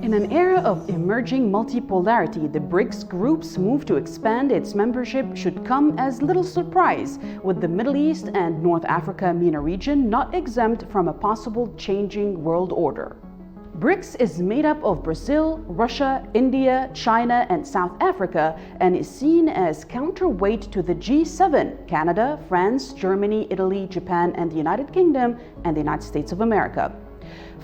In an era of emerging multipolarity, the BRICS group's move to expand its membership should come as little surprise, with the Middle East and North Africa MENA region not exempt from a possible changing world order. BRICS is made up of Brazil, Russia, India, China, and South Africa, and is seen as counterweight to the G7, Canada, France, Germany, Italy, Japan, and the United Kingdom, and the United States of America.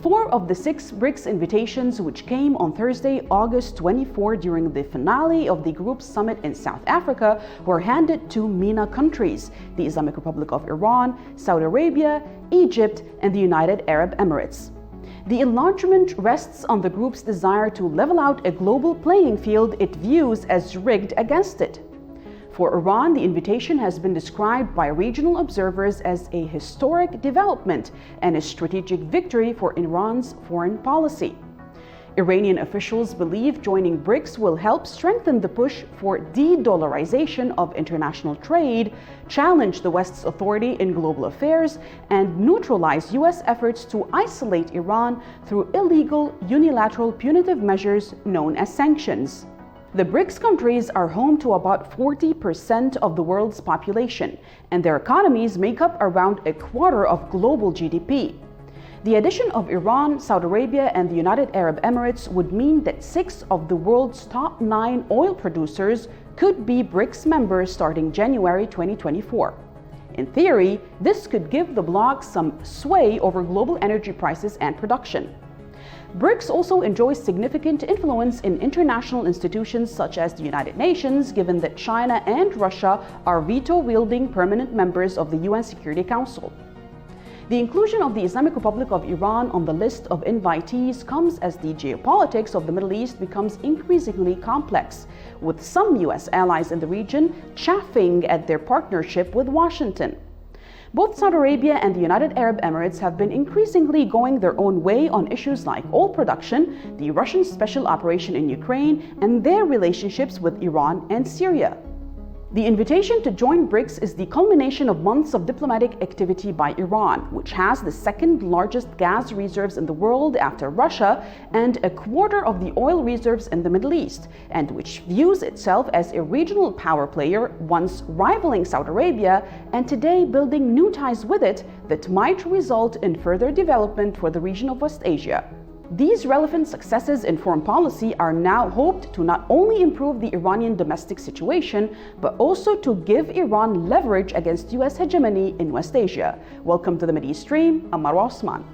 4 of the 6 BRICS invitations, which came on Thursday, August 24, during the finale of the group's summit in South Africa, were handed to MENA countries: the Islamic Republic of Iran, Saudi Arabia, Egypt, and the United Arab Emirates. The enlargement rests on the group's desire to level out a global playing field it views as rigged against it. For Iran, the invitation has been described by regional observers as a historic development and a strategic victory for Iran's foreign policy. Iranian officials believe joining BRICS will help strengthen the push for de-dollarization of international trade, challenge the West's authority in global affairs, and neutralize U.S. efforts to isolate Iran through illegal, unilateral punitive measures known as sanctions. The BRICS countries are home to about 40% of the world's population, and their economies make up around a quarter of global GDP. The addition of Iran, Saudi Arabia, and the United Arab Emirates would mean that 6 of the world's top 9 oil producers could be BRICS members starting January 2024. In theory, this could give the bloc some sway over global energy prices and production. BRICS also enjoys significant influence in international institutions such as the United Nations, given that China and Russia are veto-wielding permanent members of the UN Security Council. The inclusion of the Islamic Republic of Iran on the list of invitees comes as the geopolitics of the Middle East becomes increasingly complex, with some US allies in the region chafing at their partnership with Washington. Both Saudi Arabia and the United Arab Emirates have been increasingly going their own way on issues like oil production, the Russian special operation in Ukraine, and their relationships with Iran and Syria. The invitation to join BRICS is the culmination of months of diplomatic activity by Iran, which has the second largest gas reserves in the world after Russia and a quarter of the oil reserves in the Middle East, and which views itself as a regional power player, once rivaling Saudi Arabia, and today building new ties with it that might result in further development for the region of West Asia. These relevant successes in foreign policy are now hoped to not only improve the Iranian domestic situation, but also to give Iran leverage against US hegemony in West Asia. Welcome to the Mideast Stream. I'm Marwa Osman.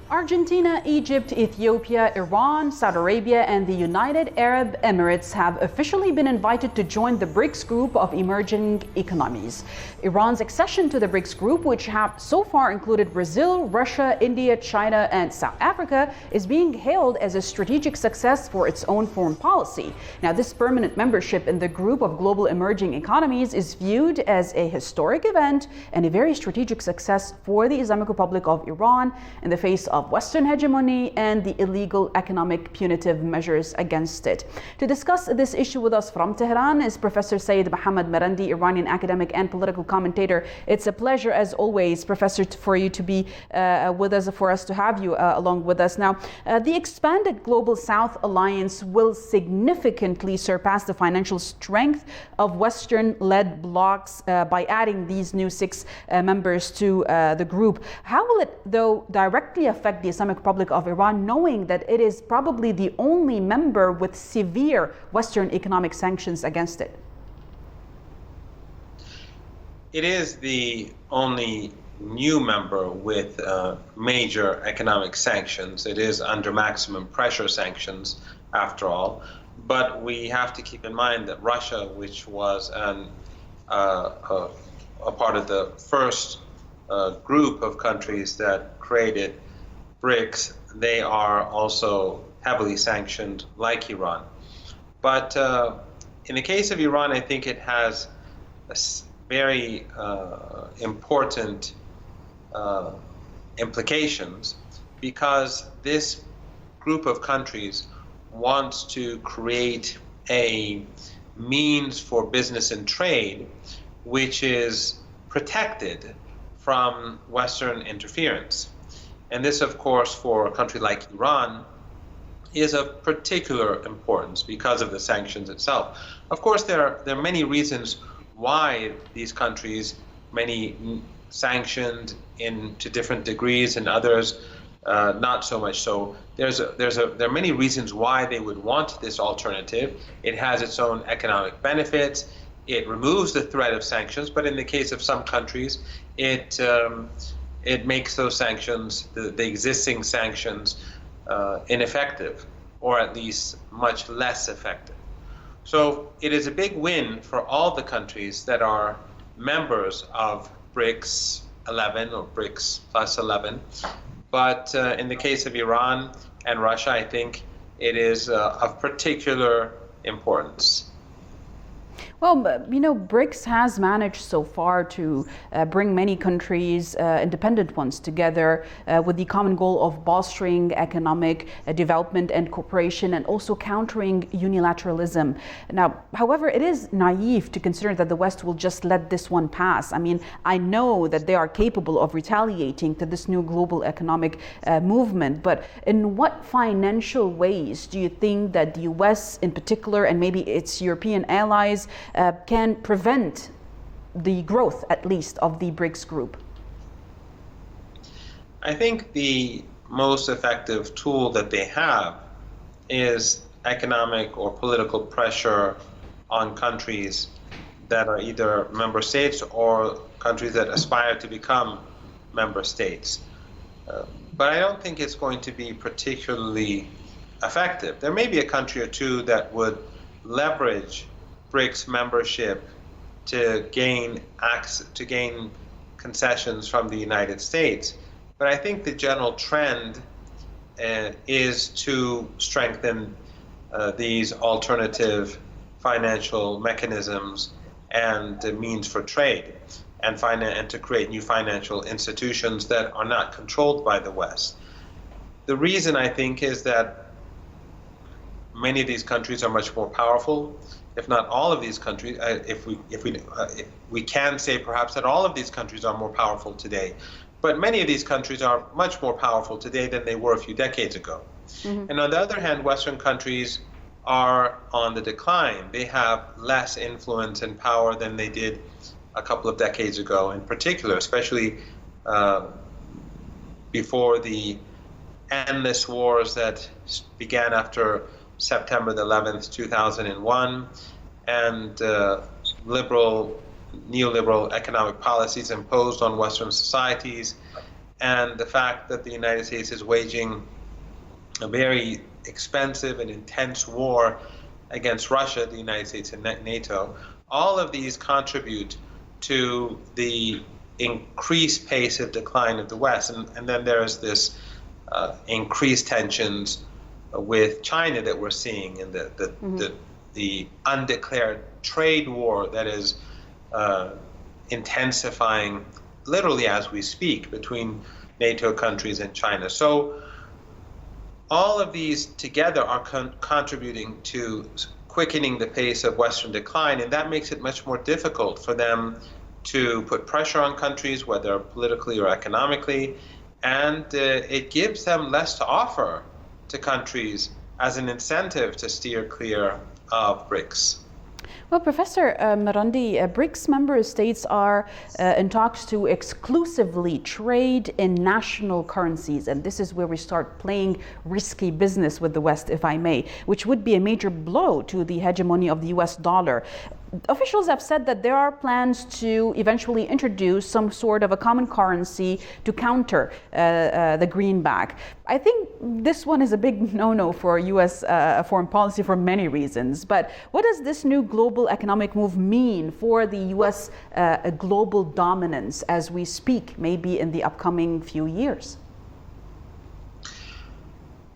Argentina, Egypt, Ethiopia, Iran, Saudi Arabia, and the United Arab Emirates have officially been invited to join the BRICS group of emerging economies. Iran's accession to the BRICS group, which have so far included Brazil, Russia, India, China, and South Africa, is being hailed as a strategic success for its own foreign policy. Now, this permanent membership in the group of global emerging economies is viewed as a historic event and a very strategic success for the Islamic Republic of Iran in the face of Western hegemony and the illegal economic punitive measures against it. To discuss this issue with us from Tehran is Professor Saeed Mohammad Marandi, Iranian academic and political commentator. It's a pleasure, as always, Professor, for you to be with us, for us to have you along with us. Now, the expanded Global South Alliance will significantly surpass the financial strength of Western-led blocs by adding these new 6 members to the group. How will it, though, directly affect the Islamic Republic of Iran, knowing that it is probably the only member with severe Western economic sanctions against it? It is the only new member with major economic sanctions. It is under maximum pressure sanctions, after all. But we have to keep in mind that Russia, which was a part of the first group of countries that created BRICS, they are also heavily sanctioned like Iran. But in the case of Iran, I think it has a very important implications, because this group of countries wants to create a means for business and trade which is protected from Western interference. And this, of course, for a country like Iran, is of particular importance because of the sanctions itself. Of course, there are many reasons why these countries, many sanctioned to different degrees and others not so much so. There are many reasons why they would want this alternative. It has its own economic benefits. It removes the threat of sanctions, but in the case of some countries, it makes those sanctions, the existing sanctions, ineffective, or at least much less effective. So it is a big win for all the countries that are members of BRICS 11 or BRICS plus 11. But in the case of Iran and Russia, I think it is of particular importance. Well, BRICS has managed so far to bring many countries, independent ones, together with the common goal of bolstering economic development and cooperation and also countering unilateralism. Now, however, it is naive to consider that the West will just let this one pass. I mean, I know that they are capable of retaliating to this new global economic movement, but in what financial ways do you think that the US in particular, and maybe its European allies, can prevent the growth, at least, of the BRICS group? I think the most effective tool that they have is economic or political pressure on countries that are either member states or countries that aspire to become member states. But I don't think it's going to be particularly effective. There may be a country or two that would leverage BRICS membership to gain concessions from the United States. But I think the general trend is to strengthen these alternative financial mechanisms and the means for trade, and to create new financial institutions that are not controlled by the West. The reason, I think, is that many of these countries are much more powerful. If not all of these countries, if we can say perhaps that all of these countries are more powerful today, but many of these countries are much more powerful today than they were a few decades ago. Mm-hmm. And on the other hand, Western countries are on the decline. They have less influence and power than they did a couple of decades ago, in particular, especially before the endless wars that began after September the 11th, 2001, and neoliberal economic policies imposed on Western societies, and the fact that the United States is waging a very expensive and intense war against Russia, the United States and NATO. All of these contribute to the increased pace of decline of the West. And then there's this increased tensions with China that we're seeing, and the undeclared trade war that is intensifying literally as we speak between NATO countries and China. So all of these together are contributing to quickening the pace of Western decline, and that makes it much more difficult for them to put pressure on countries, whether politically or economically, and it gives them less to offer to countries as an incentive to steer clear of BRICS. Well, Professor Marandi, BRICS member states are in talks to exclusively trade in national currencies, and this is where we start playing risky business with the West, if I may, which would be a major blow to the hegemony of the US dollar. Officials have said that there are plans to eventually introduce some sort of a common currency to counter the greenback. I think this one is a big no-no for US foreign policy for many reasons. But what does this new global economic move mean for the US global dominance as we speak, maybe in the upcoming few years?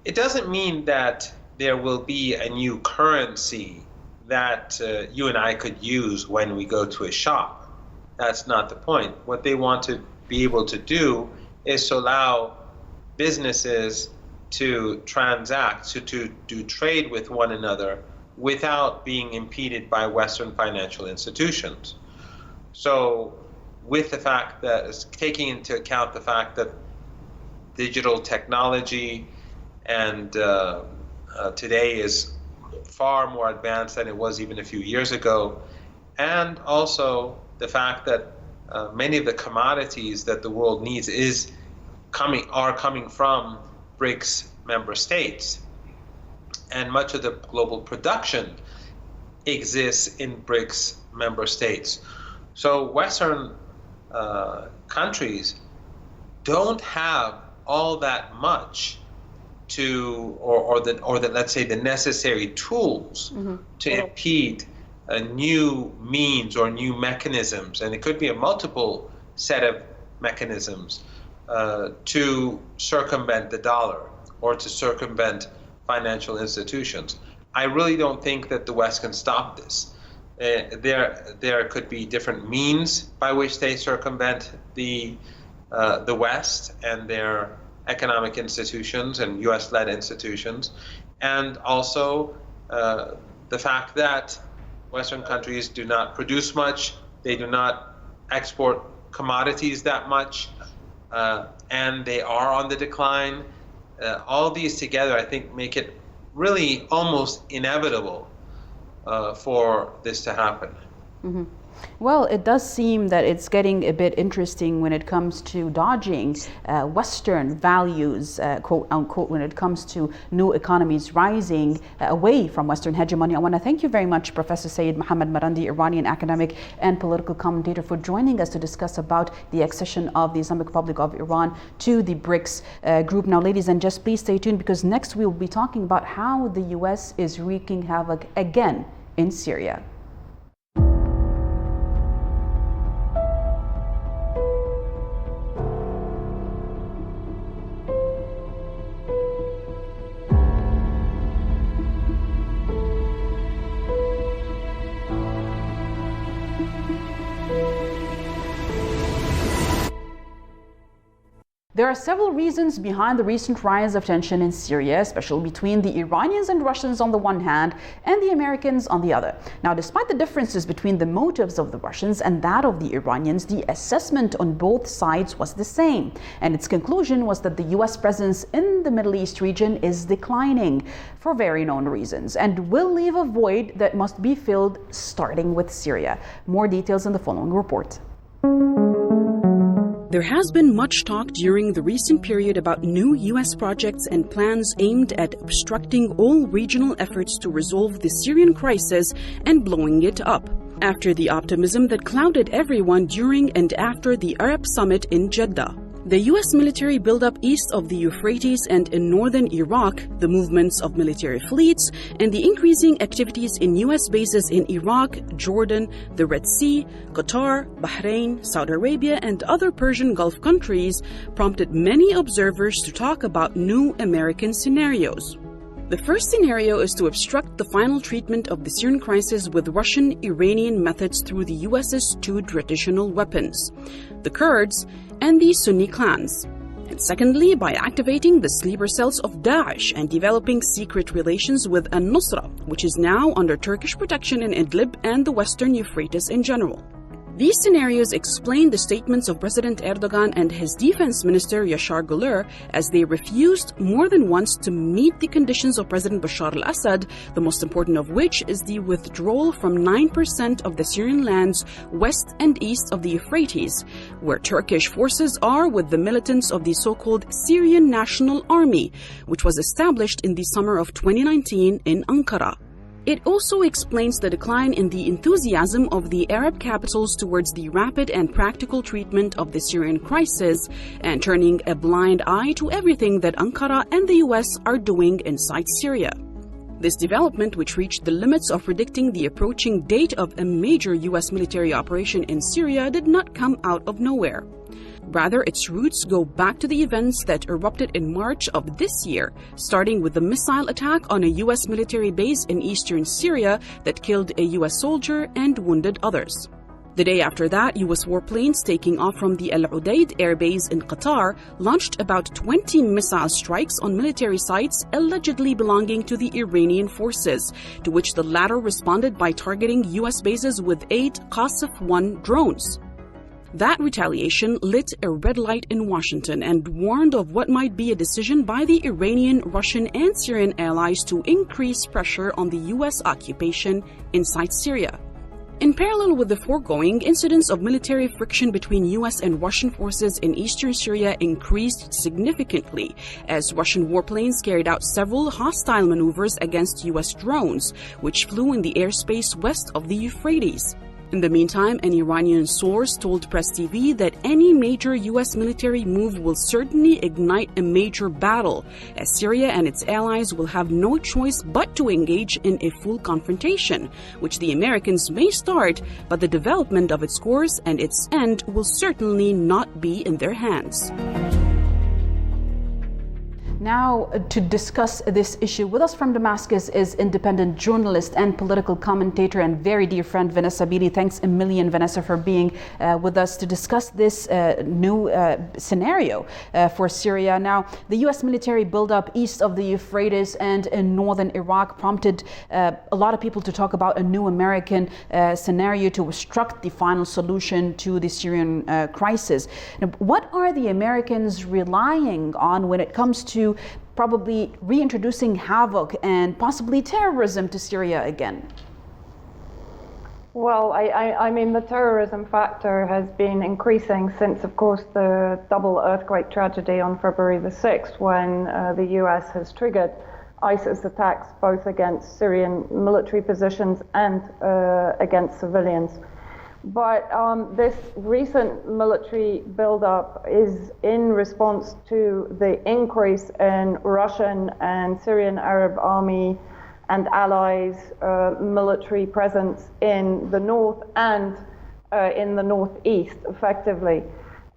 It doesn't mean that there will be a new currency that you and I could use when we go to a shop. That's not the point. What they want to be able to do is to allow businesses to transact, to do trade with one another without being impeded by Western financial institutions. So with the fact that, taking into account the fact that digital technology and today is far more advanced than it was even a few years ago, and also the fact that many of the commodities that the world needs are coming from BRICS member states, and much of the global production exists in BRICS member states. So Western countries don't have all that much or let's say the necessary tools to impede a new means or new mechanisms, and it could be a multiple set of mechanisms to circumvent the dollar or to circumvent financial institutions. I really don't think that the West can stop this. There could be different means by which they circumvent the West and their economic institutions and U.S.-led institutions, and also the fact that Western countries do not produce much, they do not export commodities that much, and they are on the decline. All these together, I think, make it really almost inevitable for this to happen. Mm-hmm. Well, it does seem that it's getting a bit interesting when it comes to dodging Western values, quote unquote, when it comes to new economies rising away from Western hegemony. I want to thank you very much, Professor Sayyid Mohammad Marandi, Iranian academic and political commentator, for joining us to discuss about the accession of the Islamic Republic of Iran to the BRICS group. Now, ladies and gents, please stay tuned, because next we will be talking about how the U.S. is wreaking havoc again in Syria. There are several reasons behind the recent rise of tension in Syria, especially between the Iranians and Russians on the one hand and the Americans on the other. Now, despite the differences between the motives of the Russians and that of the Iranians, the assessment on both sides was the same, and its conclusion was that the U.S. presence in the Middle East region is declining for very known reasons and will leave a void that must be filled, starting with Syria. More details in the following report. There has been much talk during the recent period about new U.S. projects and plans aimed at obstructing all regional efforts to resolve the Syrian crisis and blowing it up, after the optimism that clouded everyone during and after the Arab summit in Jeddah. The U.S. military buildup east of the Euphrates and in northern Iraq, the movements of military fleets, and the increasing activities in U.S. bases in Iraq, Jordan, the Red Sea, Qatar, Bahrain, Saudi Arabia, and other Persian Gulf countries prompted many observers to talk about new American scenarios. The first scenario is to obstruct the final treatment of the Syrian crisis with Russian-Iranian methods through the U.S.'s two traditional weapons, the Kurds and the Sunni clans. And secondly, by activating the sleeper cells of Daesh and developing secret relations with al-Nusra, which is now under Turkish protection in Idlib and the western Euphrates in general. These scenarios explain the statements of President Erdogan and his defense minister Yashar Guler, as they refused more than once to meet the conditions of President Bashar al-Assad, the most important of which is the withdrawal from 9% of the Syrian lands west and east of the Euphrates, where Turkish forces are with the militants of the so-called Syrian National Army, which was established in the summer of 2019 in Ankara. It also explains the decline in the enthusiasm of the Arab capitals towards the rapid and practical treatment of the Syrian crisis, and turning a blind eye to everything that Ankara and the US are doing inside Syria. This development, which reached the limits of predicting the approaching date of a major US military operation in Syria, did not come out of nowhere. Rather, its roots go back to the events that erupted in March of this year, starting with the missile attack on a U.S. military base in eastern Syria that killed a U.S. soldier and wounded others. The day after that, U.S. warplanes taking off from the Al Udeid airbase in Qatar launched about 20 missile strikes on military sites allegedly belonging to the Iranian forces, to which the latter responded by targeting U.S. bases with 8 Qasif-1 drones. That retaliation lit a red light in Washington and warned of what might be a decision by the Iranian, Russian, and Syrian allies to increase pressure on the U.S. occupation inside Syria. In parallel with the foregoing, incidents of military friction between U.S. and Russian forces in eastern Syria increased significantly as Russian warplanes carried out several hostile maneuvers against U.S. drones, which flew in the airspace west of the Euphrates. In the meantime, an Iranian source told Press TV that any major U.S. military move will certainly ignite a major battle, as Syria and its allies will have no choice but to engage in a full confrontation, which the Americans may start, but the development of its course and its end will certainly not be in their hands. Now, to discuss this issue with us from Damascus is independent journalist and political commentator and very dear friend Vanessa Bili. Thanks a million, Vanessa, for being with us to discuss this new scenario for Syria. Now, the U.S. military buildup east of the Euphrates and in northern Iraq prompted a lot of people to talk about a new American scenario to obstruct the final solution to the Syrian crisis. Now, what are the Americans relying on when it comes to probably reintroducing havoc and possibly terrorism to Syria again? Well, I mean, the terrorism factor has been increasing since, of course, the double earthquake tragedy on February the 6th, when the U.S. has triggered ISIS attacks both against Syrian military positions and against civilians. But this recent military buildup is in response to the increase in Russian and Syrian Arab army and allies' military presence in the north and in the northeast, effectively.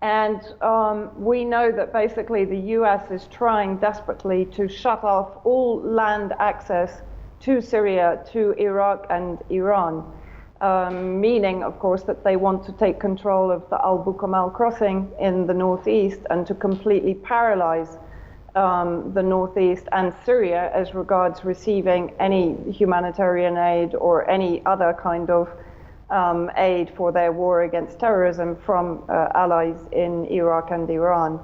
And we know that basically the U.S. is trying desperately to shut off all land access to Syria, to Iraq and Iran. Meaning, of course, that they want to take control of the Al-Bukamal crossing in the northeast and to completely paralyze the northeast and Syria as regards receiving any humanitarian aid or any other kind of aid for their war against terrorism from allies in Iraq and Iran.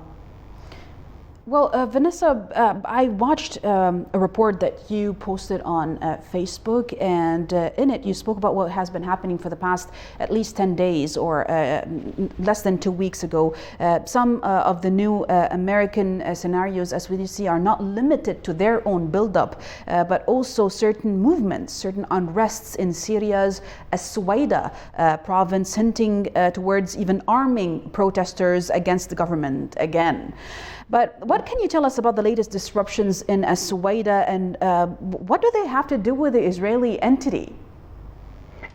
Well, Vanessa, I watched a report that you posted on Facebook, and in it you spoke about what has been happening for the past at least 10 days or less than 2 weeks ago. Some of the new American scenarios, as we see, are not limited to their own buildup, but also certain movements, certain unrests in Syria's As-Suwaida province, hinting towards even arming protesters against the government again. But what can you tell us about the latest disruptions in As-Suwaida, and what do they have to do with the Israeli entity?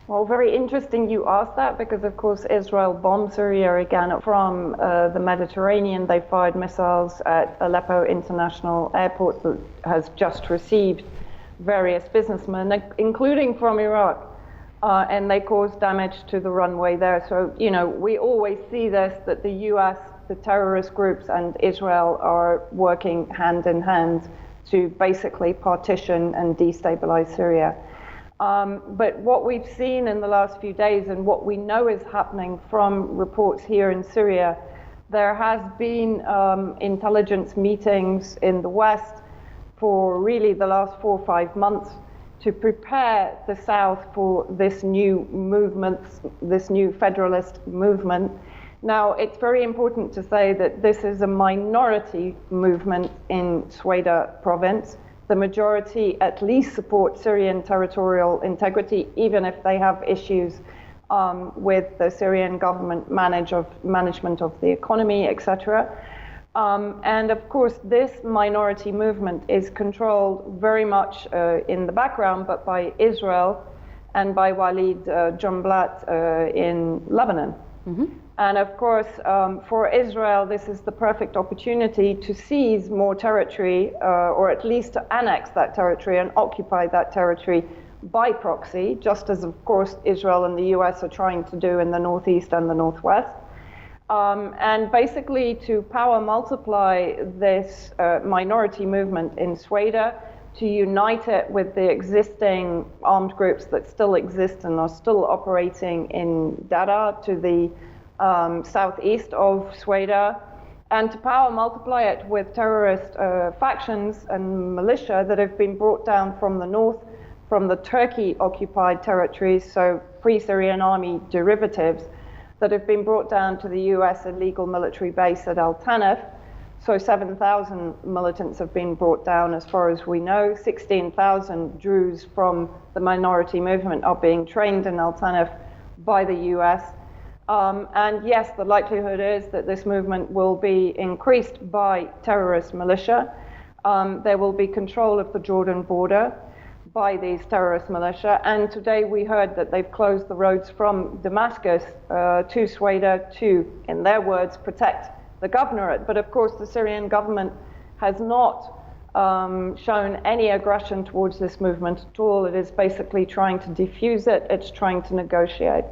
Well, very interesting you asked that, because of course Israel bombed Syria again from the Mediterranean. They fired missiles at Aleppo International Airport that has just received various businessmen, including from Iraq, and they caused damage to the runway there. So, you know, we always see this, that the U.S., the terrorist groups and Israel are working hand in hand to basically partition and destabilize Syria. But what we've seen in the last few days and what we know is happening from reports here in Syria, there has been intelligence meetings in the West for really the last 4 or 5 months to prepare the South for this new movement, this new federalist movement. Now, it's very important to say that this is a minority movement in Suwaida province. The majority at least support Syrian territorial integrity, even if they have issues with the Syrian government management of the economy, etc. And of course, this minority movement is controlled very much in the background, but by Israel and by Walid Jumblat in Lebanon. Mm-hmm. And of course, for Israel, this is the perfect opportunity to seize more territory, or at least to annex that territory and occupy that territory by proxy, just as, of course, Israel and the US are trying to do in the Northeast and the Northwest. And basically to power multiply this minority movement in Sweden, to unite it with the existing armed groups that still exist and are still operating in Dara to the southeast of Sweden, and to power multiply it with terrorist factions and militia that have been brought down from the north, from the Turkey-occupied territories, so Free Syrian Army derivatives, that have been brought down to the US illegal military base at Al Tanf. So 7,000 militants have been brought down as far as we know. 16,000 Druze from the minority movement are being trained in Al Tanf by the US. And yes, the likelihood is that this movement will be increased by terrorist militia. There will be control of the Jordan border by these terrorist militia. And today we heard that they've closed the roads from Damascus to Sweden to, in their words, protect the governorate. But of course, the Syrian government has not shown any aggression towards this movement at all. It is basically trying to defuse it. It's trying to negotiate.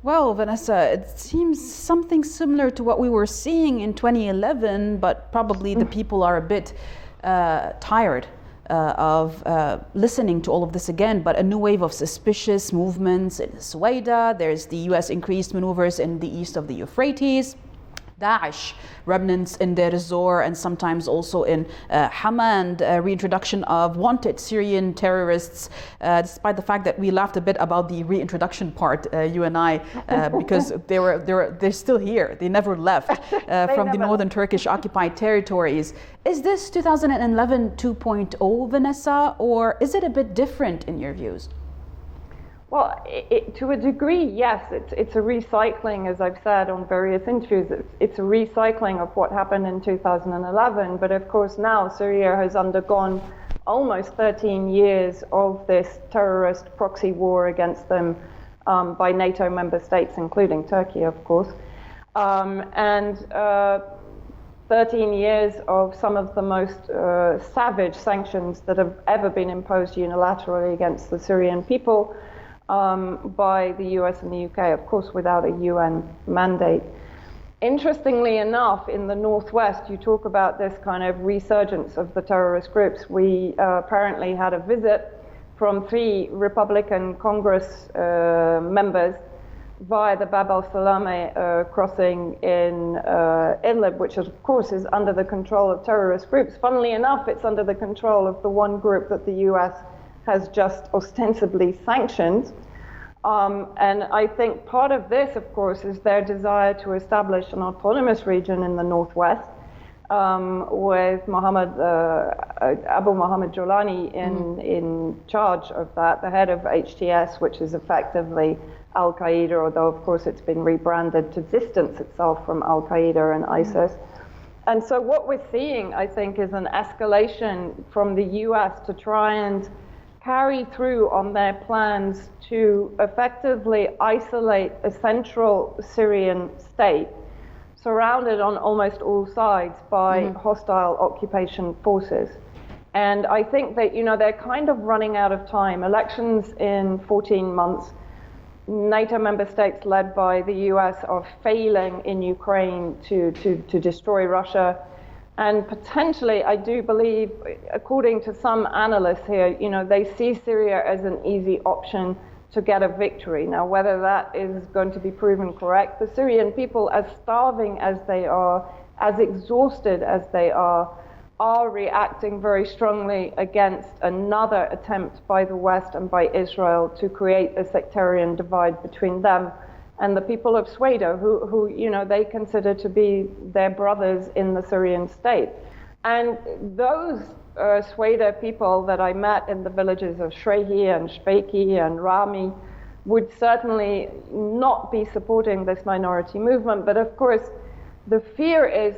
Well, Vanessa, it seems something similar to what we were seeing in 2011, but probably the people are a bit tired of listening to all of this again. But a new wave of suspicious movements in Sweden. There's the US increased maneuvers in the east of the Euphrates. Daesh remnants in Deir ez-Zor and sometimes also in Hama, and reintroduction of wanted Syrian terrorists, despite the fact that we laughed a bit about the reintroduction part, you and I, because they're still here. They never left from the northern Turkish occupied territories. Is this 2011 2.0, Vanessa, or is it a bit different in your views? Well, to a degree, yes. It's a recycling, as I've said on various interviews. It's a recycling of what happened in 2011. But of course, now Syria has undergone almost 13 years of this terrorist proxy war against them by NATO member states, including Turkey, of course. And 13 years of some of the most savage sanctions that have ever been imposed unilaterally against the Syrian people. By the US and the UK, of course, without a UN mandate. Interestingly enough, in the Northwest, you talk about this kind of resurgence of the terrorist groups. We apparently had a visit from 3 Republican Congress members via the Bab al-Salame crossing in Idlib, which of course is under the control of terrorist groups. Funnily enough, it's under the control of the one group that the US has just ostensibly sanctioned. And I think part of this, of course, is their desire to establish an autonomous region in the Northwest with Abu Mohammed Jolani in charge of that, the head of HTS, which is effectively Al-Qaeda, although, of course, it's been rebranded to distance itself from Al-Qaeda and ISIS. And so what we're seeing, I think, is an escalation from the US to try and carry through on their plans to effectively isolate a central Syrian state surrounded on almost all sides by hostile occupation forces. And I think that, they're kind of running out of time. Elections in 14 months. NATO member states led by the US are failing in Ukraine to destroy Russia. And potentially, I do believe, according to some analysts here, they see Syria as an easy option to get a victory. Now, whether that is going to be proven correct, the Syrian people, as starving as they are, as exhausted as they are reacting very strongly against another attempt by the West and by Israel to create a sectarian divide between them and the people of Sweden, who they consider to be their brothers in the Syrian state. And those Sweden people that I met in the villages of Shrehi and Shbeki and Rami would certainly not be supporting this minority movement. But of course, the fear is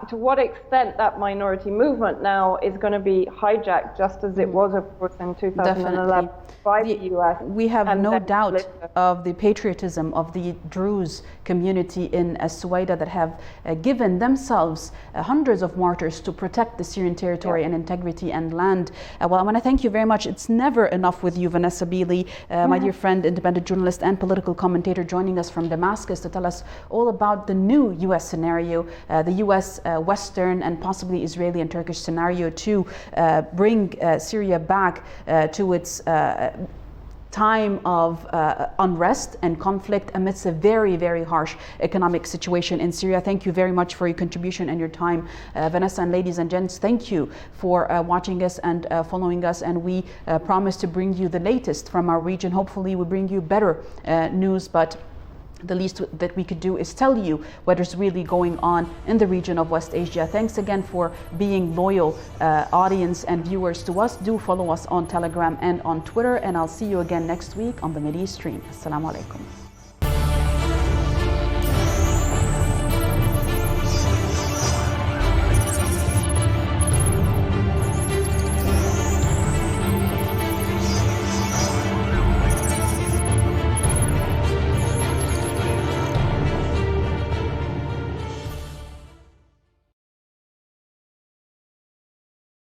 to what extent that minority movement now is going to be hijacked, just as it was, of course, in 2011 by the US. We have no doubt of the patriotism of the Druze community in Suwaida that have given themselves hundreds of martyrs to protect the Syrian territory and integrity and land. Well, I want to thank you very much. It's never enough with you, Vanessa Beeley, my dear friend, independent journalist and political commentator, joining us from Damascus to tell us all about the new US scenario, the US Western and possibly Israeli and Turkish scenario to bring Syria back to its time of unrest and conflict amidst a very, very harsh economic situation in Syria. Thank you very much for your contribution and your time, Vanessa. And ladies and gents, thank you for watching us and following us. And we promise to bring you the latest from our region. Hopefully we bring you better news, but the least that we could do is tell you what is really going on in the region of West Asia. Thanks again for being loyal audience and viewers to us. Do follow us on Telegram and on Twitter, and I'll see you again next week on the Mideast Stream. Assalamu alaikum.